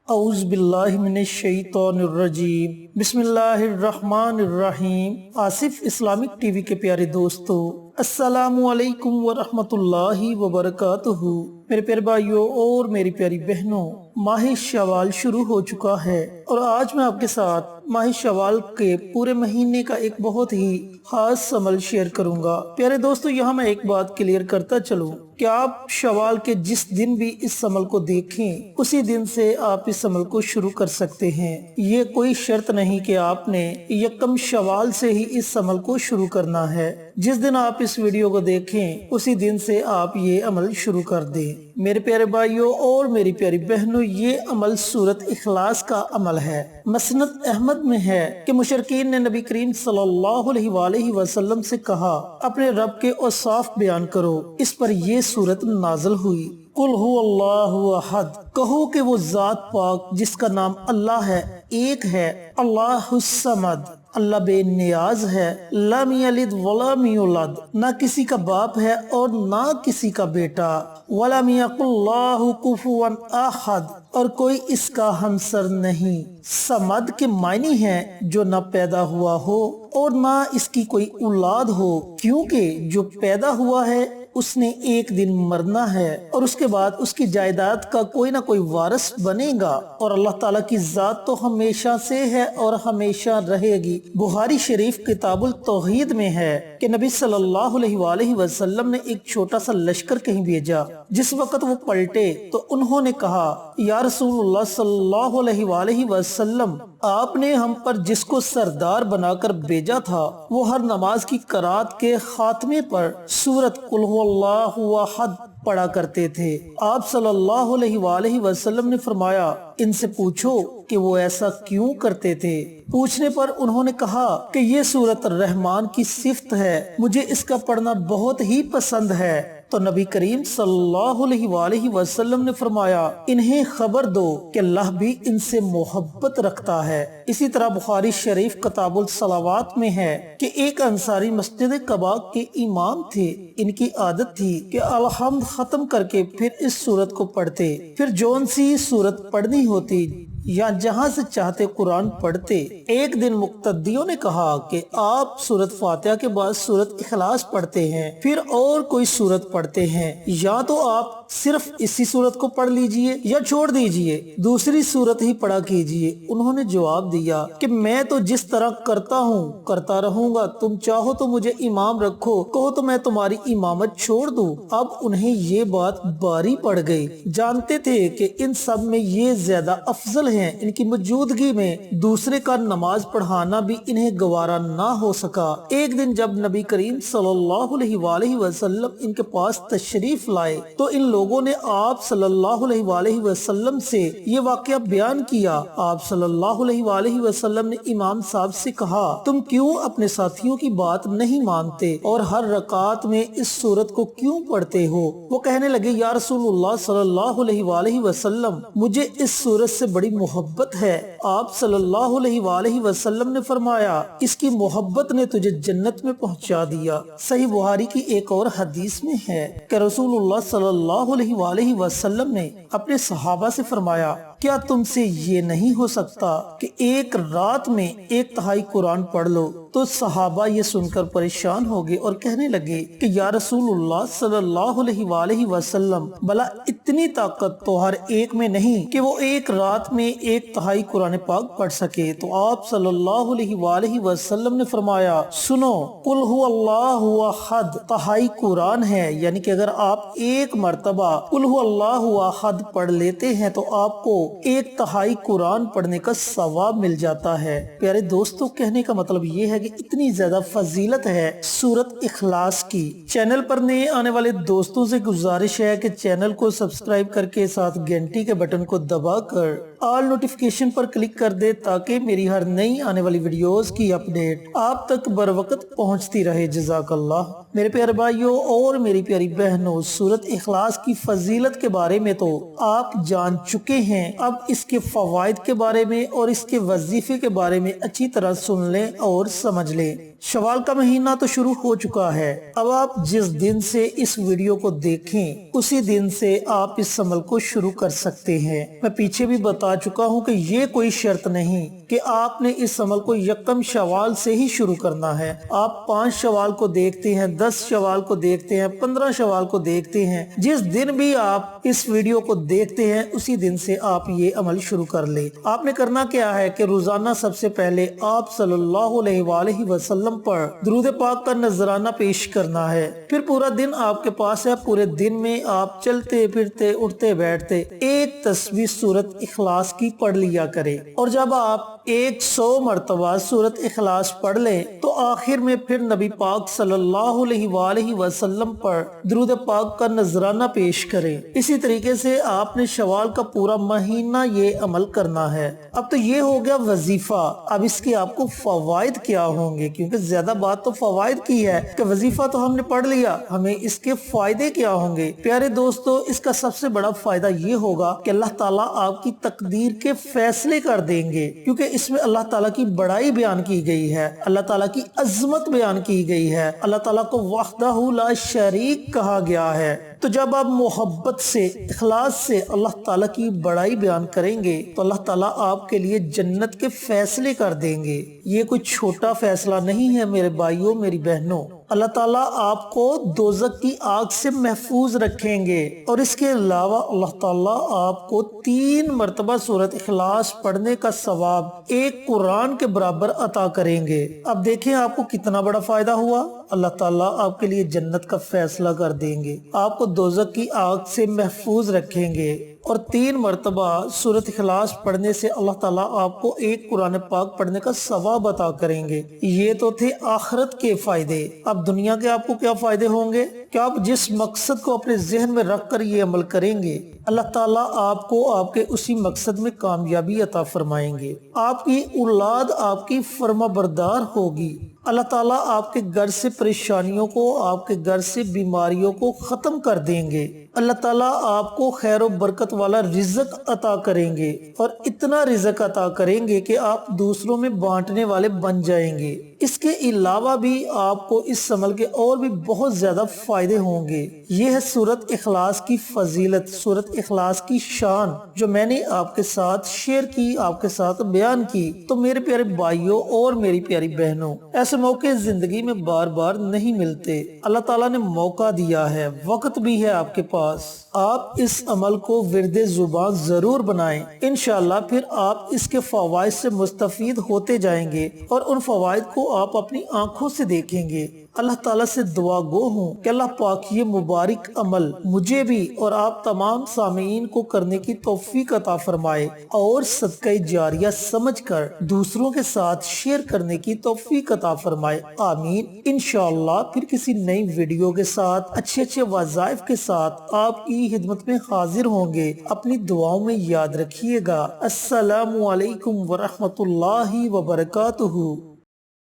اعوذ باللہ من الشیطان الرجیم بسم اللہ الرحمن الرحیم۔ آصف اسلامک ٹی وی کے پیارے دوستو، السلام علیکم ورحمۃ اللہ وبرکاتہ۔ میرے پیارے بھائیوں اور میری پیاری بہنوں، ماہ شوال شروع ہو چکا ہے اور آج میں آپ کے ساتھ ماہ شوال کے پورے مہینے کا ایک بہت ہی خاص عمل شیئر کروں گا۔ پیارے دوستو، یہاں میں ایک بات کلیئر کرتا چلوں کہ آپ شوال کے جس دن بھی اس عمل کو دیکھیں اسی دن سے آپ اس عمل کو شروع کر سکتے ہیں۔ یہ کوئی شرط نہیں کہ آپ نے یکم شوال سے ہی اس عمل کو شروع کرنا ہے۔ جس دن آپ اس ویڈیو کو دیکھیں اسی دن سے آپ یہ عمل شروع کر دیں۔ میرے پیارے بھائیوں اور میری پیاری بہنوں، یہ عمل سورۃ اخلاص کا عمل ہے۔ مسند احمد میں ہے کہ مشرکین نے نبی کریم صلی اللہ علیہ وآلہ وسلم سے کہا اپنے رب کے اوصاف بیان کرو۔ اس پر یہ سورت نازل ہوئی، قل هو اللہ احد، کہو کہ وہ ذات پاک جس کا نام اللہ ہے ایک ہے، اللہ الصمد، اللہ بے نیاز ہے، لم یلد ولم یولد، نہ کسی کا باپ ہے اور نہ کسی کا بیٹا، ولم یکن لہ کفوا احد، اور کوئی اس کا ہمسر نہیں۔ صمد کے معنی ہے جو نہ پیدا ہوا ہو اور نہ اس کی کوئی اولاد ہو، کیونکہ جو پیدا ہوا ہے اس نے ایک دن مرنا ہے اور اس کے بعد اس کی جائیداد کا کوئی نہ کوئی وارث بنے گا، اور اللہ تعالیٰ کی ذات تو ہمیشہ سے ہے اور ہمیشہ رہے گی۔ بخاری شریف کتاب التوحید میں ہے کہ نبی صلی اللہ علیہ وآلہ وسلم نے ایک چھوٹا سا لشکر کہیں بھیجا۔ جس وقت وہ پلٹے تو انہوں نے کہا، یا رسول اللہ صلی اللہ علیہ وآلہ وسلم، آپ نے ہم پر جس کو سردار بنا کر بھیجا تھا وہ ہر نماز کی قرات کے خاتمے پر سورۃ قل هو اللہ احد پڑھا کرتے تھے۔ آپ صلی اللہ علیہ وآلہ وسلم نے فرمایا، ان سے پوچھو کہ وہ ایسا کیوں کرتے تھے۔ پوچھنے پر انہوں نے کہا کہ یہ سورۃ الرحمن کی صفت ہے، مجھے اس کا پڑھنا بہت ہی پسند ہے۔ تو نبی کریم صلی اللہ علیہ وآلہ وسلم نے فرمایا، انہیں خبر دو کہ اللہ بھی ان سے محبت رکھتا ہے۔ اسی طرح بخاری شریف کتاب الصلوات میں ہے کہ ایک انصاری مسجد قباء کے امام تھے۔ ان کی عادت تھی کہ الحمد ختم کر کے پھر اس سورت کو پڑھتے، پھر جون سی سورت پڑھنی ہوتی یا جہاں سے چاہتے قرآن پڑھتے۔ ایک دن مقتدیوں نے کہا کہ آپ سورت فاتحہ کے بعد سورت اخلاص پڑھتے ہیں، پھر اور کوئی سورت پڑھتے ہیں، یا تو آپ صرف اسی سورت کو پڑھ لیجئے یا چھوڑ دیجئے، دوسری سورت ہی پڑھا کیجئے۔ انہوں نے جواب دیا کہ میں تو جس طرح کرتا ہوں کرتا رہوں گا، تم چاہو تو مجھے امام رکھو، کہو تو میں تمہاری امامت چھوڑ دوں۔ اب انہیں یہ بات باری پڑ گئی، جانتے تھے کہ ان سب میں یہ زیادہ افضل ہیں، ان کی موجودگی میں دوسرے کا نماز پڑھانا بھی انہیں گوارا نہ ہو سکا۔ ایک دن جب نبی کریم صلی اللہ علیہ وآلہ وسلم ان کے پاس تشریف لائے تو ان لوگوں نے آپ صلی اللہ علیہ وآلہ وسلم سے یہ واقعہ بیان کیا۔ آپ صلی اللہ علیہ وآلہ وسلم نے امام صاحب سے کہا، تم کیوں اپنے ساتھیوں کی بات نہیں مانتے اور ہر رکعت میں اس سورت کو کیوں پڑھتے ہو؟ وہ کہنے لگے، یا رسول اللہ صلی اللہ علیہ وآلہ وسلم، مجھے اس سورت سے بڑی محبت ہے۔ آپ صلی اللہ علیہ وآلہ وسلم نے فرمایا، اس کی محبت نے تجھے جنت میں پہنچا دیا۔ صحیح بخاری کی ایک اور حدیث میں ہے کہ رسول اللہ صلی اللہ علیہ وآلہ وسلم نے اپنے صحابہ سے فرمایا، کیا تم سے یہ نہیں ہو سکتا کہ ایک رات میں 1/3 قرآن پڑھ لو؟ تو صحابہ یہ سن کر پریشان ہو گئے اور کہنے لگے کہ یا رسول اللہ صلی اللہ علیہ وآلہ وسلم، بلا اتنی طاقت تو ہر ایک میں نہیں کہ وہ ایک رات میں 1/3 قرآن پاک پڑھ سکے۔ تو آپ صلی اللہ علیہ وآلہ وسلم نے فرمایا، سنو، قل هو اللہ احد 1/3 قرآن ہے، یعنی کہ اگر آپ ایک مرتبہ قل هو اللہ احد پڑھ لیتے ہیں تو آپ کو 1/3 قرآن پڑھنے کا ثواب مل جاتا ہے۔ پیارے دوستو، کہنے کا مطلب یہ ہے کہ اتنی زیادہ فضیلت ہے سورت اخلاص کی۔ چینل پر نئے آنے والے دوستوں سے گزارش ہے کہ چینل کو سبسکرائب کر کے ساتھ گھنٹی کے بٹن کو دبا کر آل نوٹیفیکیشن پر کلک کر دے تاکہ میری ہر نئی آنے والی ویڈیوز کی اپڈیٹ آپ تک بر وقت پہنچتی رہے۔ جزاک اللہ۔ میرے پیارے بھائیوں اور میری پیاری بہنوں، سورت اخلاص کی فضیلت کے بارے میں تو آپ جان چکے ہیں، اب اس کے فوائد کے بارے میں اور اس کے وظیفے کے بارے میں اچھی طرح سن لیں اور سمجھ لیں۔ شوال کا مہینہ تو شروع ہو چکا ہے، اب آپ جس دن سے اس ویڈیو کو دیکھیں اسی دن سے آپ اس عمل کو شروع کر سکتے ہیں۔ میں پیچھے بھی بتا چکا ہوں کہ یہ کوئی شرط نہیں کہ آپ نے اس عمل کو یکم شوال سے ہی شروع کرنا ہے۔ آپ 5 شوال کو دیکھتے ہیں، 10 شوال کو دیکھتے ہیں، 15 شوال کو دیکھتے ہیں، جس دن بھی آپ اس ویڈیو کو دیکھتے ہیں اسی دن سے آپ یہ عمل شروع کر لیں۔ آپ نے کرنا کیا ہے کہ روزانہ سب سے پہلے آپ صلی اللہ علیہ وآلہ وسلم پر درود پاک کا نذرانہ پیش کرنا ہے، پھر پورا دن آپ کے پاس ہے، پورے دن میں آپ چلتے پھرتے اٹھتے بیٹھتے ایک تسبیح سورت اخلاص کی پڑھ لیا کریں، اور جب آپ 100 مرتبہ سورت اخلاص پڑھ لیں تو آخر میں پھر نبی پاک صلی اللہ علیہ وآلہ وسلم پر درود پاک کا نذرانہ پیش کریں۔ اسی طریقے سے آپ نے شوال کا پورا مہینہ یہ عمل کرنا ہے۔ اب تو یہ ہو گیا وظیفہ، اب اس کے آپ کو فوائد کیا ہوں گے، کیونکہ زیادہ بات تو فوائد کی ہے کہ وظیفہ تو ہم نے پڑھ لیا، ہمیں اس کے فائدے کیا ہوں گے۔ پیارے دوستو، اس کا سب سے بڑا فائدہ یہ ہوگا کہ اللہ تعالیٰ آپ کی تقدیر کے فیصلے کر دیں گے، کیونکہ اس میں اللہ تعالیٰ کی بڑائی بیان کی گئی ہے، اللہ تعالیٰ کی عظمت بیان کی گئی ہے، اللہ تعالیٰ کو وحدہ لا شریک کہا گیا ہے۔ تو جب آپ محبت سے، اخلاص سے اللہ تعالیٰ کی بڑائی بیان کریں گے تو اللہ تعالیٰ آپ کے لیے جنت کے فیصلے کر دیں گے۔ یہ کوئی چھوٹا فیصلہ نہیں ہے میرے بھائیوں میری بہنوں، اللہ تعالیٰ آپ کو دوزخ کی آگ سے محفوظ رکھیں گے، اور اس کے علاوہ اللہ تعالیٰ آپ کو 3 مرتبہ سورت اخلاص پڑھنے کا ثواب ایک قرآن کے برابر عطا کریں گے۔ اب دیکھیں آپ کو کتنا بڑا فائدہ ہوا، اللہ تعالیٰ آپ کے لیے جنت کا فیصلہ کر دیں گے، آپ کو دوزخ کی آگ سے محفوظ رکھیں گے، اور 3 مرتبہ سورت اخلاص پڑھنے سے اللہ تعالیٰ آپ کو ایک قرآن پاک پڑھنے کا ثواب عطا کریں گے۔ یہ تو تھے آخرت کے فائدے۔ اب دنیا کے آپ کو کیا فائدے ہوں گے کہ آپ جس مقصد کو اپنے ذہن میں رکھ کر یہ عمل کریں گے، اللہ تعالیٰ آپ کو آپ کے اسی مقصد میں کامیابی عطا فرمائیں گے، آپ کی اولاد آپ کی فرما بردار ہوگی، اللہ تعالیٰ آپ کے گھر سے پریشانیوں کو، آپ کے گھر سے بیماریوں کو ختم کر دیں گے، اللہ تعالیٰ آپ کو خیر و برکت والا رزق عطا کریں گے، اور اتنا رزق عطا کریں گے کہ آپ دوسروں میں بانٹنے والے بن جائیں گے۔ اس کے علاوہ بھی آپ کو اس عمل کے اور بھی بہت زیادہ فائدے ہوں گے۔ یہ ہے سورت اخلاص کی فضیلت، سورت اخلاص کی شان، جو میں نے آپ کے ساتھ شیئر کی، آپ کے ساتھ بیان کی۔ تو میرے پیارے بھائیوں اور میری پیاری بہنوں، ایسے موقع زندگی میں بار بار نہیں ملتے، اللہ تعالیٰ نے موقع دیا ہے، وقت بھی ہے آپ کے پاس، آپ اس عمل کو ورد زبان ضرور بنائیں، انشاءاللہ پھر آپ اس کے فوائد سے مستفید ہوتے جائیں گے، اور ان فوائد کو آپ اپنی آنکھوں سے دیکھیں گے۔ اللہ تعالیٰ سے دعا گو ہوں کہ اللہ پاک یہ مبارک عمل مجھے بھی اور آپ تمام سامعین کو کرنے کی توفیق عطا فرمائے، اور صدقہ جاریہ سمجھ کر دوسروں کے ساتھ شیئر کرنے کی توفیق عطا فرمائے، آمین۔ انشاءاللہ پھر کسی نئی ویڈیو کے ساتھ اچھے وظائف کے ساتھ آپ کی خدمت میں حاضر ہوں گے۔ اپنی دعاؤں میں یاد رکھیے گا۔ السلام علیکم ورحمۃ اللہ وبرکاتہ۔